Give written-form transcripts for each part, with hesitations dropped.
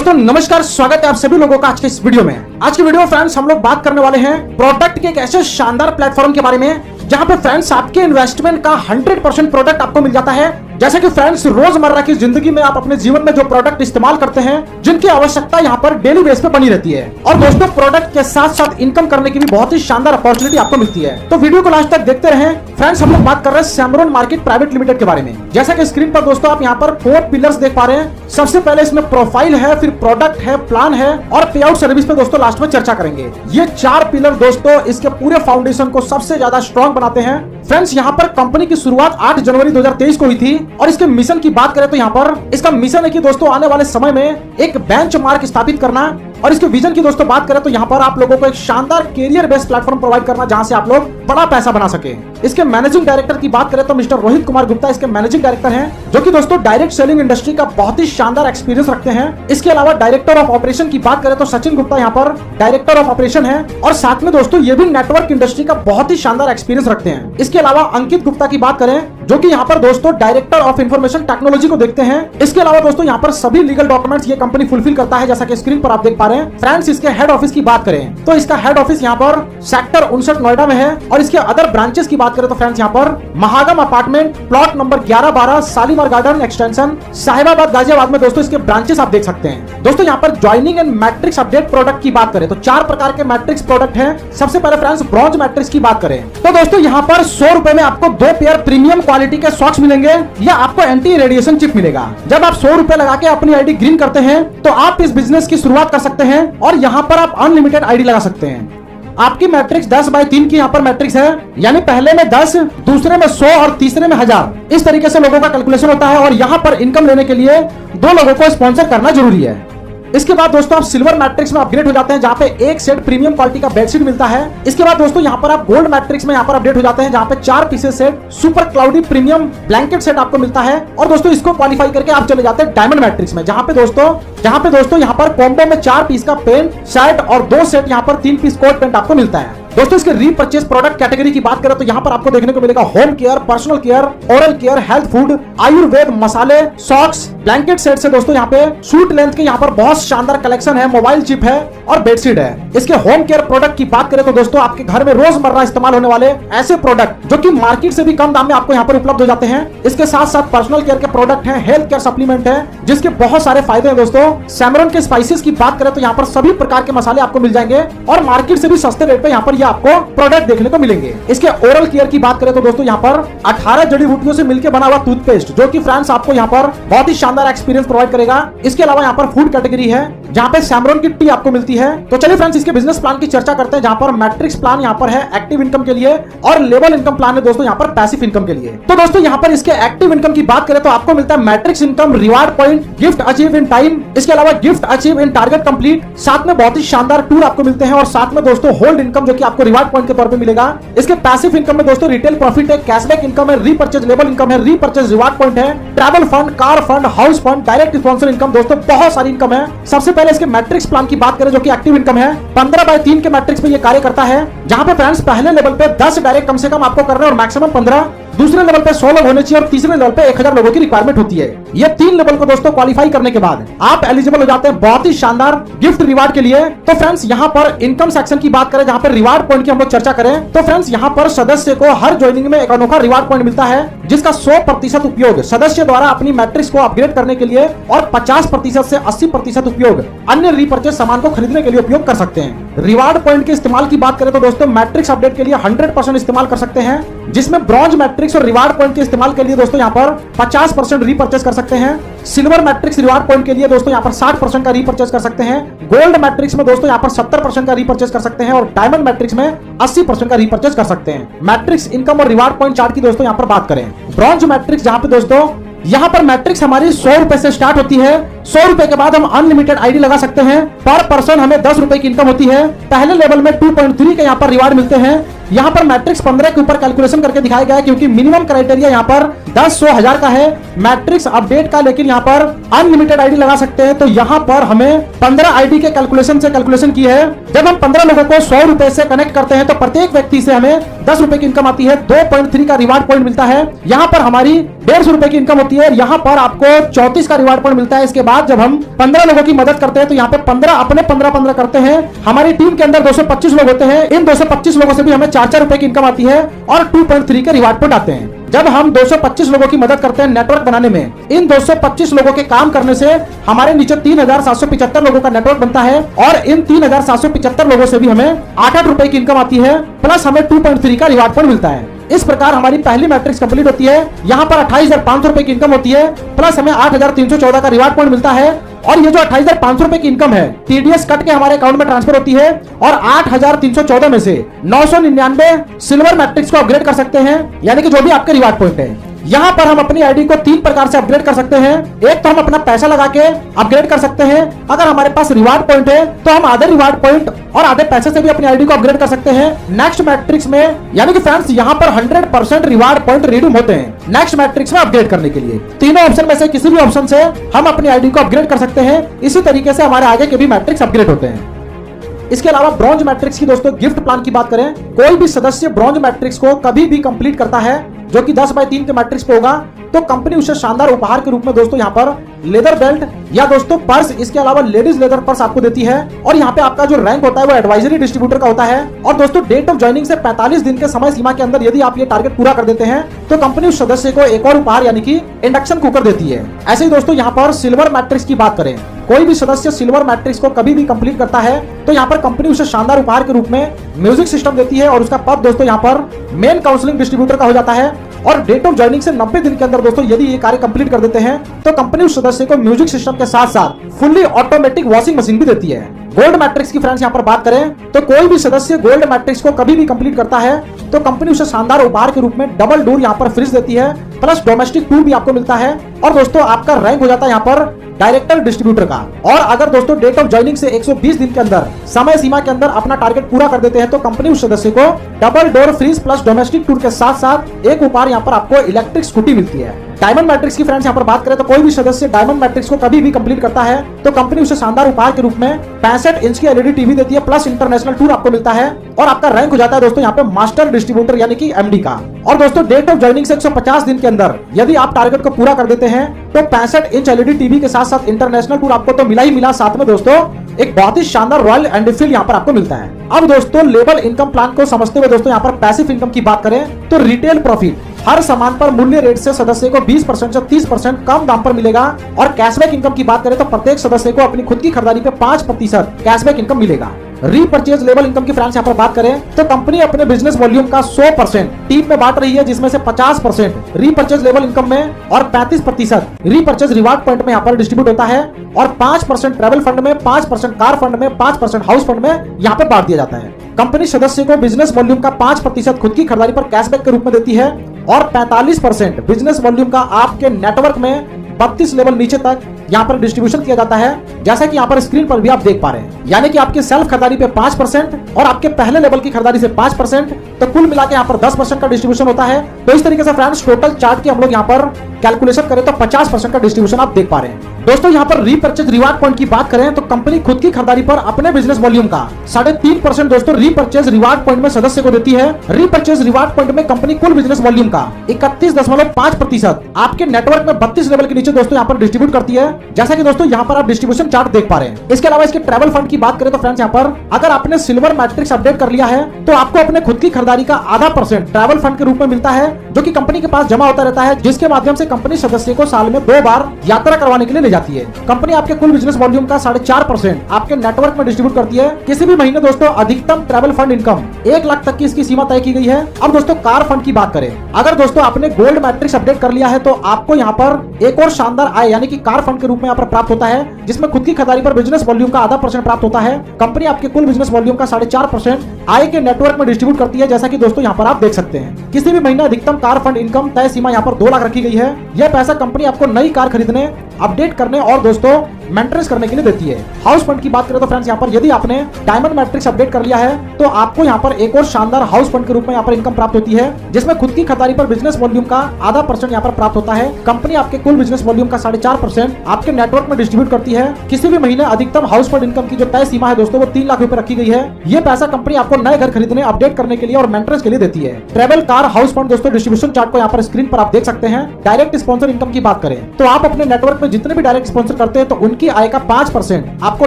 दोस्तों नमस्कार, स्वागत है आप सभी लोगों का आज के इस वीडियो में। आज की वीडियो फ्रेंड्स हम लोग बात करने वाले हैं प्रोडक्ट के एक ऐसे शानदार प्लेटफॉर्म के बारे में जहां पे फ्रेंड्स आपके इन्वेस्टमेंट का 100% प्रोडक्ट आपको मिल जाता है। जैसे कि फ्रेंड्स रोजमर्रा की जिंदगी में आप अपने जीवन में जो प्रोडक्ट इस्तेमाल करते हैं, जिनकी आवश्यकता यहाँ पर डेली बेस पे बनी रहती है, और दोस्तों प्रोडक्ट के साथ साथ इनकम करने की भी बहुत ही शानदार अपॉर्चुनिटी आपको मिलती है। तो वीडियो को लास्ट तक देखते रहें। फ्रेंड्स हम लोग बात कर रहे हैं सैमरॉन मार्केट प्राइवेट लिमिटेड के बारे में। जैसा कि स्क्रीन पर दोस्तों आप यहाँ पर 4 पिलर्स देख पा रहे हैं। सबसे पहले इसमें प्रोफाइल है, फिर प्रोडक्ट है, प्लान है और पे आउट सर्विस पे दोस्तों लास्ट में चर्चा करेंगे। ये 4 पिलर दोस्तों इसके पूरे फाउंडेशन को सबसे ज्यादा स्ट्रॉन्ग बनाते हैं। फ्रेंड्स यहाँ पर कंपनी की शुरुआत 8 जनवरी 2023 को हुई थी और इसके मिशन की बात करें तो यहाँ पर इसका मिशन है कि दोस्तों आने वाले समय में एक बेंचमार्क स्थापित करना, और इसके विजन की दोस्तों बात करें तो यहाँ पर आप लोगों को एक शानदार कैरियर बेस्ड प्लेटफॉर्म प्रोवाइड करना जहां से आप लोग बड़ा पैसा बना सके। इसके मैनेजिंग डायरेक्टर की बात करें तो मिस्टर रोहित कुमार गुप्ता इसके मैनेजिंग डायरेक्टर हैं, जो कि दोस्तों डायरेक्ट सेलिंग इंडस्ट्री का बहुत ही शानदार एक्सपीरियंस रखते हैं। इसके अलावा डायरेक्टर ऑफ ऑपरेशन की बात करें तो सचिन गुप्ता यहाँ पर डायरेक्टर ऑफ ऑपरेशन है, और साथ में दोस्तों ये भी नेटवर्क इंडस्ट्री का बहुत ही शानदार एक्सपीरियंस रखते हैं। इसके अलावा अंकित गुप्ता की बात करें जो कि यहाँ पर दोस्तों डायरेक्टर ऑफ इंफॉर्मेशन टेक्नोलॉजी को देखते हैं। इसके अलावा दोस्तों यहाँ पर सभी लीगल डॉक्यूमेंट्स ये कंपनी फुलफिल करता है, जैसा कि स्क्रीन पर आप देख पा रहे हैं। फ्रेंड्स इसके हेड ऑफिस की बात करें तो इसका हेड ऑफिस यहाँ पर सेक्टर 59 नोएडा में है, और इसके अदर ब्रांचेस की बात करें तो फ्रेंड्स यहाँ पर Mahagam apartment plot number 11-12 Shalimar garden extension Sahibabad Ghaziabad में दोस्तों इसके ब्रांचेस आप देख सकते हैं। दोस्तों यहाँ पर joining and matrix update product की बात करें तो 4 प्रकार के मैट्रिक्स प्रोडक्ट हैं। सबसे पहले फ्रेंड्स ब्रॉन्ज मैट्रिक्स की बात करें तो दोस्तों यहाँ पर 100 रुपए में आपको 2 पेयर प्रीमियम क्वालिटी के सॉक्स मिलेंगे या आपको एंटी रेडिएशन चिप मिलेगा। जब आप 100 रुपए लगा के अपनी आईडी ग्रीन करते हैं तो आप इस बिजनेस की शुरुआत कर सकते हैं, और यहाँ पर आप अनलिमिटेड आईडी लगा सकते हैं। आपकी मैट्रिक्स 10/3 की यहाँ पर मैट्रिक्स है, यानी पहले में 10, दूसरे में 100 और तीसरे में 1000। इस तरीके से लोगों का कैलकुलेशन होता है, और यहाँ पर इनकम लेने के लिए 2 लोगों को स्पॉन्सर करना जरूरी है। इसके बाद दोस्तों आप सिल्वर मैट्रिक्स में अपग्रेड हो जाते हैं, जहां पे एक सेट प्रीमियम क्वालिटी का बेडशीट मिलता है। इसके बाद दोस्तों यहां पर आप गोल्ड मैट्रिक्स में यहां पर अपडेट हो जाते हैं, जहां पे 4 pieces set super cloudy premium blanket set आपको मिलता है। और दोस्तों इसको क्वालिफाई करके आप चले जाते हैं डायमंड मैट्रिक्स में, जहां पे दोस्तों यहां पर कॉम्बो में 4 पीस का पेंट शर्ट और 2 सेट यहां पर 3 पीस कोट पेंट आपको मिलता है। दोस्तों इसके रीपर्चेज प्रोडक्ट कैटेगरी की बात करें तो यहाँ पर आपको देखने को मिलेगा home care, personal care, oral care, health food, Ayurveda, मसाले, सॉक्स, ब्लैंकेट सेट से दोस्तों यहाँ पे सूट लेंथ के यहाँ पर बहुत शानदार कलेक्शन है, मोबाइल चिप है और बेडशीट है। इसके होम केयर प्रोडक्ट की बात करें तो दोस्तों आपके घर में रोजमर्रा इस्तेमाल होने वाले ऐसे प्रोडक्ट जो कि मार्केट से भी कम दाम में आपको यहाँ पर उपलब्ध हो जाते हैं। इसके साथ साथ पर्सनल केयर के प्रोडक्ट है, हेल्थ केयर सप्लीमेंट है, जिसके बहुत सारे फायदे हैं। दोस्तों सैमरॉन के स्पाइसेस की बात करें तो यहाँ पर सभी प्रकार के मसाले आपको मिल जाएंगे, और मार्केट से भी सस्ते रेट पे यहाँ पर ये आपको प्रोडक्ट देखने को मिलेंगे। इसके ओरल केयर की बात करें तो दोस्तों यहाँ पर 18 जड़ी बूटियों से मिलकर बना हुआ टूथपेस्ट, जो कि फ्रेंड्स आपको यहाँ पर बहुत ही शानदार एक्सपीरियंस प्रोवाइड करेगा। इसके अलावा यहाँ पर फूड कैटेगरी है, जहाँ पे सैमरॉन की टी आपको मिलती है। तो चलिए फ्रेंड्स इसके बिजनेस प्लान की चर्चा करते हैं, जहाँ पर मैट्रिक्स प्लान यहाँ पर है एक्टिव इनकम के लिए, और लेवल इनकम प्लान है दोस्तों यहाँ पर पैसिव इनकम के लिए। तो दोस्तों यहाँ पर इसके एक्टिव इनकम की बात करें तो आपको मिलता है matrix income, reward point, gift achieve in time, इसके अलावा gift achieve in target complete, साथ में बहुत ही शानदार टूर आपको मिलते हैं, और साथ में दोस्तों होल्ड इनकम जो कि आपको रिवार्ड पॉइंट के तौर पर मिलेगा। इसके पैसिव इनकम में दोस्तों रिटेल प्रॉफिट है, कैशबैक इनकम है, रीपर्चेज लेवल इनकम है, रीपर्चेज रिवार्ड पॉइंट है, travel fund, car fund, house fund, direct sponsor income, दोस्तों बहुत सारी इनकम है। सबसे पहले इसके मैट्रिक्स प्लान की बात करें जो कि एक्टिव इनकम है, 15/3 के मैट्रिक्स पे ये कार्य करता है, जहां पे फ्रेंड्स पहले लेवल पे 10 डायरेक्ट कम से कम आपको करना है और मैक्सिमम 15, दूसरे लेवल पे 100 लोग होने चाहिए, और तीसरे लेवल पे 1000 लोगों की रिक्वायरमेंट होती है। ये 3 लेवल को दोस्तों क्वालिफाई करने के बाद आप एलिजिबल हो जाते हैं बहुत ही शानदार गिफ्ट रिवार्ड के लिए। तो फ्रेंड्स यहाँ पर इनकम सेक्शन की बात करें, जहां पर रिवार्ड पॉइंट की हम लोग चर्चा करें तो फ्रेंड्स यहाँ पर सदस्य को हर ज्वाइनिंग में एक अनोखा रिवार्ड पॉइंट मिलता है, जिसका 100% उपयोग सदस्य द्वारा अपनी मैट्रिक्स को अपग्रेड करने के लिए और 50% से 80% उपयोग अन्य रीपर्चेज सामान को खरीदने के लिए उपयोग कर सकते हैं। रिवार्ड पॉइंट के इस्तेमाल की बात करें तो दोस्तों मैट्रिक्स अपडेट के लिए 100% इस्तेमाल कर सकते हैं, जिसमें ब्रॉन्ज मैट्रिक्स और रिवार्ड पॉइंट के इस्तेमाल के लिए दोस्तों यहाँ पर 50% रीपर्चेज कर सकते हैं। सिल्वर मैट्रिक्स रिवार्ड पॉइंट के लिए दोस्तों यहाँ पर 60% का रीपर्चेज कर सकते हैं। गोल्ड मैट्रिक्स में दोस्तों यहाँ पर 70% का रीपर्चेज कर सकते हैं, और डायमंड मैट्रिक्स में 80% का रीपर्चेज कर सकते हैं। मैट्रिक्स इनकम और रिवार्ड पॉइंट चार्ट की दोस्तों यहाँ पर बात करें, ब्रॉन्ज मैट्रिक्स जहाँ पे दोस्तों यहाँ पर मैट्रिक्स हमारी 100 रुपए से स्टार्ट होती है। 100 रुपए के बाद हम अनलिमिटेड आईडी लगा सकते हैं। पर पर्सन हमें 10 रुपए की इनकम होती है। पहले लेवल में 2.3 के यहाँ पर रिवार्ड मिलते हैं। यहाँ पर मैट्रिक्स 15 के ऊपर कैलकुलेशन करके दिखाया गया है, क्योंकि मिनिमम क्राइटेरिया यहाँ पर 10, 100, 1000 का है मैट्रिक्स अपडेट का, लेकिन यहाँ पर अनलिमिटेड आईडी लगा सकते हैं। तो यहाँ पर हमें 15 आईडी के कैलकुलेशन से कैलकुलेशन की है। जब हम 15 लोगों को 100 रुपए से कनेक्ट करते हैं तो प्रत्येक व्यक्ति से हमें 10 रुपए की इनकम आती है। 2.3 का रिवार्ड पॉइंट मिलता है। यहाँ पर हमारी 150 रुपए की इनकम होती है। यहाँ पर आपको 34 का रिवार्ड पॉइंट मिलता है। इसके बाद बाद जब हम 15 लोगों की मदद करते हैं तो यहाँ पे 15 अपने 15 करते हैं। हमारी टीम के अंदर 225 लोग होते हैं। इन 225 लोगों से भी हमें 4 रुपए की इनकम आती है और 2.3 के रिवार्ड पॉइंट आते हैं। जब हम 225 लोगों की मदद करते हैं नेटवर्क बनाने में, इन 225 लोगों के काम करने से हमारे नीचे 3775 लोगों का नेटवर्क बनता है और इन 3775 लोगों से भी हमें 8 रुपए की इनकम आती है, प्लस हमें 2.3 का रिवार्ड पॉइंट मिलता है। इस प्रकार हमारी पहली मैट्रिक्स कंप्लीट होती है। यहाँ पर 28,500 रुपए की इनकम होती है, प्लस हमें 8,314 का रिवार्ड पॉइंट मिलता है। और ये जो 28,500 रुपए की इनकम है टीडीएस कट के हमारे अकाउंट में ट्रांसफर होती है और 8,314 में से 999 सिल्वर मैट्रिक्स को अपग्रेड कर सकते हैं, यानी कि जो भी आपके रिवार्ड पॉइंट है। यहाँ पर हम अपनी आईडी को 3 प्रकार से अपग्रेड कर सकते हैं। एक तो हम अपना पैसा लगा के अपग्रेड कर सकते हैं। अगर हमारे पास रिवार्ड पॉइंट है तो हम आधे रिवार्ड पॉइंट और आधे पैसे से भी अपनी आईडी को अपग्रेड कर सकते हैं नेक्स्ट मैट्रिक्स में, यानी कि फ्रेंड्स यहाँ पर 100% रिवार्ड पॉइंट रिडीम होते हैं नेक्स्ट मैट्रिक्स में अपग्रेड करने के लिए। तीनों ऑप्शन में से किसी भी ऑप्शन से हम अपनी आईडी को अपग्रेड कर सकते हैं। इसी तरीके से हमारे आगे के भी मैट्रिक्स अपग्रेड होते हैं। इसके अलावा ब्रॉन्ज मैट्रिक्स की दोस्तों गिफ्ट प्लान की बात करें, कोई भी सदस्य ब्रॉन्ज मैट्रिक्स को कभी भी कंप्लीट करता है जो कि 10/3 के मैट्रिक्स पे होगा तो कंपनी उसे शानदार उपहार के रूप में दोस्तों यहाँ पर लेदर बेल्ट या दोस्तों पर्स, इसके अलावा लेडीज लेदर पर्स आपको देती है। और यहाँ पे आपका जो रैंक होता है वो एडवाइजरी डिस्ट्रीब्यूटर का होता है। और दोस्तों डेट ऑफ ज्वाइनिंग से 45 दिन के समय सीमा के अंदर यदि आप ये टारगेट पूरा कर देते हैं तो कंपनी उस सदस्य को एक और उपहार यानी कि इंडक्शन कुकर देती है। ऐसे ही दोस्तों यहाँ पर सिल्वर मैट्रिक्स की बात करें, कोई भी सदस्य सिल्वर मैट्रिक्स को कभी भी कंप्लीट करता है तो यहाँ पर कंपनी उसे शानदार उपहार के रूप में म्यूजिक सिस्टम देती है और उसका पद दोस्तों यहाँ पर मेन काउंसलिंग डिस्ट्रीब्यूटर का हो जाता है। और डेट ऑफ ज्वाइनिंग से 90 दिन के अंदर दोस्तों यदि ये कार्य कंप्लीट कर देते हैं तो कंपनी उस सदस्य को म्यूजिक सिस्टम के साथ साथ फुल्ली ऑटोमेटिक वॉशिंग मशीन भी देती है। गोल्ड मैट्रिक्स की फ्रेंड्स यहाँ पर बात करें तो कोई भी सदस्य गोल्ड मैट्रिक्स को कभी भी कंप्लीट करता है तो कंपनी उसे शानदार उपहार के रूप में डबल डोर यहाँ पर फ्रिज देती है, प्लस डोमेस्टिक टूल भी आपको मिलता है। और दोस्तों आपका रैंक हो जाता है यहाँ पर डायरेक्टर डिस्ट्रीब्यूटर का। और अगर दोस्तों डेट ऑफ ज्वाइनिंग से 120 दिन के अंदर समय सीमा के अंदर अपना टारगेट पूरा कर देते हैं तो कंपनी उस सदस्य को double door fridge plus domestic tool के साथ साथ एक उपहार यहाँ पर आपको इलेक्ट्रिक स्कूटी मिलती है। डायमंड मैट्रिक्स की फ्रेंड्स यहाँ पर बात करें तो कोई भी सदस्य डायमंड मैट्रिक्स को कभी भी कंप्लीट करता है तो कंपनी उसे शानदार उपहार के रूप में 65 इंच की एलईडी टीवी देती है, प्लस इंटरनेशनल टूर आपको मिलता है। और आपका रैंक हो जाता है दोस्तों यहाँ पे मास्टर डिस्ट्रीब्यूटर यानी कि एमडी का। और दोस्तों डेट ऑफ ज्वाइनिंग से 150 दिन के अंदर यदि आप टारगेट को पूरा कर देते हैं तो 65 इंच एलईडी टीवी के साथ साथ इंटरनेशनल टूर आपको तो मिला ही मिला, साथ में दोस्तों एक बहुत ही शानदार रॉयल एनफील्ड यहाँ पर आपको मिलता है। अब दोस्तों लेवल इनकम प्लान को समझते हुए दोस्तों यहाँ पर पैसिव इनकम की बात करें तो रिटेल प्रॉफिट हर सामान पर मूल्य रेट से सदस्य को 20% से 30% कम दाम पर मिलेगा। और कैशबैक इनकम की बात करें तो प्रत्येक सदस्य को अपनी खुद की खरीदारी पे 5% कैशबैक इनकम मिलेगा। रीपर्चेज लेवल इनकम की फ्रेंड्स यहाँ पर बात करें तो कंपनी अपने बिजनेस वॉल्यूम का 100% टीम में बांट रही है, जिसमें से 50% रीपर्चेज लेवल इनकम में और 35% रीपर्चेज रिवार्ड पॉइंट में यहाँ पर डिस्ट्रीब्यूट होता है। और 5% ट्रैवल फंड में, 5% कार फंड में, 5% हाउस फंड में यहाँ पे बांट दिया जाता है। कंपनी सदस्य को बिजनेस वॉल्यूम का 5% खुद की खरीदारी पर कैशबैक के रूप में देती है और 45% बिजनेस वॉल्यूम का आपके नेटवर्क में 32 लेवल नीचे तक यहाँ पर डिस्ट्रीब्यूशन किया जाता है, जैसा कि यहाँ पर स्क्रीन पर भी आप देख पा रहे हैं। यानी कि आपकी सेल्फ खरीदारी पे 5% और आपके पहले लेवल की खरीदारी से 5%, तो कुल मिला के यहाँ पर 10% का डिस्ट्रीब्यूशन होता है। तो इस तरीके से फ्रेंड्स टोटल चार्ट की हम लोग यहाँ पर कैलकुलेशन करें तो 50% का डिस्ट्रीब्यूशन आप देख पा रहे हैं। दोस्तों यहाँ पर रीपर्चेज रिवार्ड पॉइंट की बात करें तो कंपनी खुद की खरीदारी पर अपने बिजनेस वॉल्यूम का 3.5% दोस्तों रीपर्चेज रिवार्ड पॉइंट में सदस्य को देती है। रीपर्चेज रिवार्ड पॉइंट में कंपनी कुल बिजनेस वॉल्यूम का 31.5% आपके नेटवर्क में 32 लेवल के नीचे दोस्तों यहाँ पर डिस्ट्रीब्यूट करती है, जैसा कि दोस्तों यहाँ पर आप डिस्ट्रीब्यूशन चार्ट देख पा रहे हैं। इसके अलावा इसके ट्रैवल फंड की बात करें तो फ्रेंड्स यहाँ पर अगर आपने सिल्वर मैट्रिक्स अपडेट कर लिया है तो आपको अपने खुद की खरीदारी का आधा % ट्रैवल फंड के रूप में मिलता है, जो कि कंपनी के पास जमा होता रहता है, जिसके माध्यम से कंपनी सदस्य को साल में 2 बार यात्रा करवाने के लिए ले जाती है। कंपनी आपके कुल बिजनेस वॉल्यूम का 4.5% आपके नेटवर्क में डिस्ट्रीब्यूट करती है। किसी भी महीने दोस्तों अधिकतम ट्रैवल फंड इनकम 1 लाख तक की इसकी सीमा तय की गई है। अब दोस्तों कार फंड की बात करें, अगर दोस्तों आपने गोल्ड मैट्रिक्स अपडेट कर लिया है तो आपको यहाँ पर एक और शानदार आय यानी कि कार फंड के रूप में यहाँ पर प्राप्त होता है, जिसमें खुद की खरीदारी पर बिजनेस वॉल्यूम का आधा % प्राप्त होता है। कंपनी आपके कुल बिजनेस वॉल्यूम का 4.5% आय के नेटवर्क में डिस्ट्रीब्यूट करती है, जैसा कि दोस्तों यहाँ पर आप देख सकते हैं। किसी भी महीने अधिकतम कार फंड इनकम तय सीमा यहाँ पर 2 लाख रखी गई है। यह पैसा कंपनी आपको नई कार खरीदने, अपडेट करने और दोस्तों मेंटेनेंस करने के लिए देती है। हाउस फंड की बात करें तो फ्रेंड्स यहाँ पर यदि आपने डायमंड मैट्रिक्स अपडेट कर लिया है तो आपको यहाँ पर एक और शानदार हाउस फंड के रूप में यहाँ पर इनकम प्राप्त होती है, जिसमें खुद की खरीदारी पर बिजनेस वॉल्यूम का आधा % यहाँ पर प्राप्त होता है। कंपनी आपके कुल बिजनेस वॉल्यूम का 4.5% आपके नेटवर्क में डिस्ट्रीब्यूट करती है। किसी भी महीने अधिकतम हाउस फंड इनकम की जो तय सीमा है दोस्तों वो 3 लाख रुपए रखी गई है। ये पैसा कंपनी आपको नए घर खरीदने, अपडेट करने के लिए और मेंटेनेंस के लिए देती है। ट्रेवल कार हाउस फंड दोस्तों डिस्ट्रीब्यूशन चार्ट को यहाँ पर स्क्रीन पर आप देख सकते हैं। डायरेक्ट स्पॉन्सर इनकम की बात करें तो आप अपने नेटवर्क में जितने भी डायरेक्ट स्पॉन्सर करते हैं तो उनकी आय का 5% आपको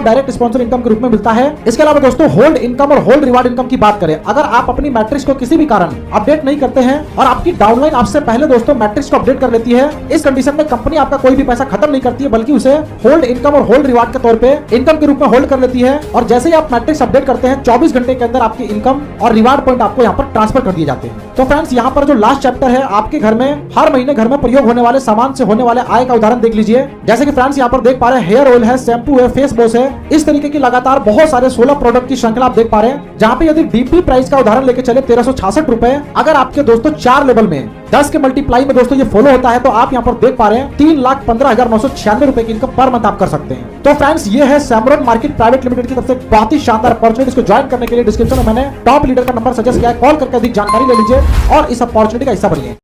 डायरेक्ट स्पॉन्सर इनकम के रूप में मिलता है। इसके अलावा दोस्तों होल्ड इनकम और होल्ड रिवार्ड इनकम की बात करें, अगर आप अपनी मैट्रिक्स को किसी भी कारण अपडेट नहीं करते हैं और आपकी डाउनलाइन आपसे पहले दोस्तों मैट्रिक्स को अपडेट कर लेती है, इस कंडीशन में कंपनी आपका कोई भी पैसा खत्म नहीं करती है बल्कि उसे होल्ड इनकम और होल्ड रिवार्ड के तौर पे इनकम के रूप में होल्ड कर लेती है। और जैसे ही आप मैट्रिक्स अपडेट करते हैं 24 घंटे के अंदर आपकी इनकम और रिवार्ड पॉइंट आपको यहाँ पर ट्रांसफर कर दिए जाते हैं। तो फ्रेंड्स यहाँ पर जो लास्ट चैप्टर है, आपके घर में हर महीने घर में प्रयोग होने वाले सामान से होने वाले आय का उदाहरण देख लीजिए। जैसे कि फ्रेंड्स यहाँ पर देख पा रहे हैं हेयर ऑयल है, शैम्पू है, फेस वॉश है, इस तरीके की लगातार बहुत सारे 16 प्रोडक्ट की श्रृंखला आप देख पा रहे हैं। जहाँ पे यदि डीपी प्राइस का उदाहरण लेके चले 1366 रुपए, अगर आपके दोस्तों 4 लेवल में 10 के मल्टीप्लाई में दोस्तों ये फॉलो होता है तो आप यहाँ पर देख पा रहे हैं 3,15,996 रुपए की इनकम पर मंथ आप कर सकते हैं। तो फ्रेंड्स ये है सैमरॉन मार्केट प्राइवेट लिमिटेड की तरफ से बहुत ही शानदार अपॉर्चुनिटी। इसको ज्वाइन करने के लिए डिस्क्रिप्शन में मैंने टॉप लीडर का नंबर सजेस्ट किया है, कॉल करके अधिक जानकारी ले लीजिए और इस अपॉर्चुनिटी का हिस्सा बनिए।